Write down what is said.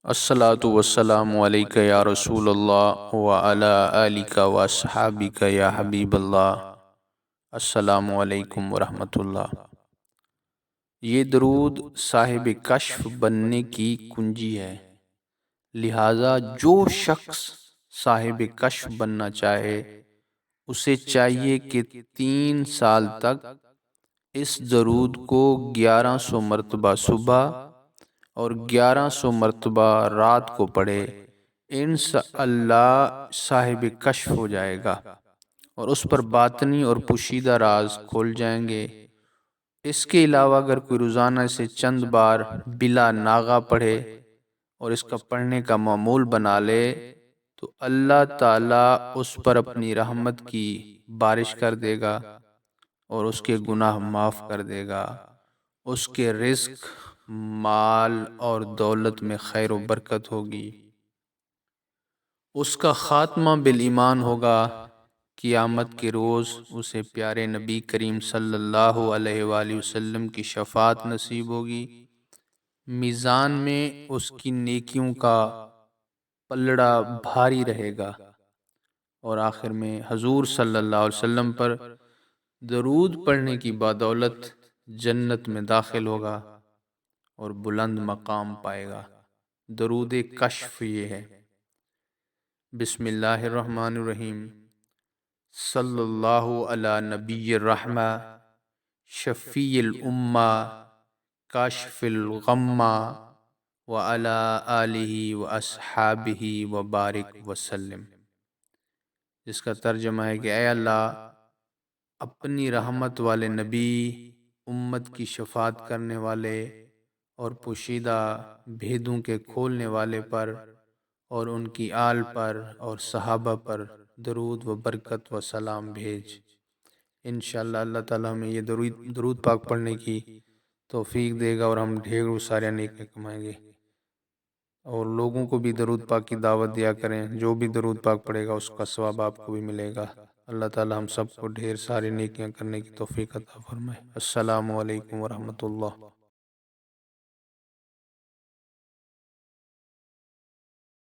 الصلاۃ والسلام علیک یا رسول اللہ وعلی آلک واصحابک یا حبیب اللہ۔ السلام علیکم ورحمۃ اللہ۔ یہ درود صاحب کشف بننے کی کنجی ہے، لہٰذا جو شخص صاحب کشف بننا چاہے اسے چاہیے کہ 3 سال تک اس درود کو 1100 مرتبہ صبح اور 1100 مرتبہ رات کو پڑھے، انشاءاللہ صاحب کشف ہو جائے گا اور اس پر باطنی اور پوشیدہ راز کھول جائیں گے۔ اس کے علاوہ اگر کوئی روزانہ اسے چند بار بلا ناغہ پڑھے اور اس کا پڑھنے کا معمول بنا لے تو اللہ تعالیٰ اس پر اپنی رحمت کی بارش کر دے گا اور اس کے گناہ معاف کر دے گا، اس کے رزق، مال اور دولت میں خیر و برکت ہوگی، اس کا خاتمہ بالایمان ہوگا، قیامت کے روز اسے پیارے نبی کریم صلی اللہ علیہ وآلہ وسلم کی شفاعت نصیب ہوگی، میزان میں اس کی نیکیوں کا پلڑا بھاری رہے گا، اور آخر میں حضور صلی اللہ علیہ وسلم پر درود پڑھنے کی بدولت جنت میں داخل ہوگا اور بلند مقام پائے گا۔ درود کشف یہ ہے: بسم اللہ الرحمن الرحیم، صلی اللہ علی نبی الرحمہ، شفیع الامہ، کاشف الغمہ، وعلی آلہ واصحابہ وبارک وسلم۔ جس کا ترجمہ ہے کہ اے اللہ، اپنی رحمت والے نبی، امت کی شفاعت کرنے والے اور پوشیدہ بھیدوں کے کھولنے والے پر اور ان کی آل پر اور صحابہ پر درود و برکت و سلام بھیج۔ انشاءاللہ اللہ تعالیٰ ہمیں یہ درود پاک پڑھنے کی توفیق دے گا اور ہم ڈھیر سارے نیکیاں کمائیں گے، اور لوگوں کو بھی درود پاک کی دعوت دیا کریں، جو بھی درود پاک پڑھے گا اس کا ثواب آپ کو بھی ملے گا۔ اللہ تعالیٰ ہم سب کو ڈھیر ساری نیکیاں کرنے کی توفیق عطا فرمائے۔ السلام علیکم ورحمۃ اللہ۔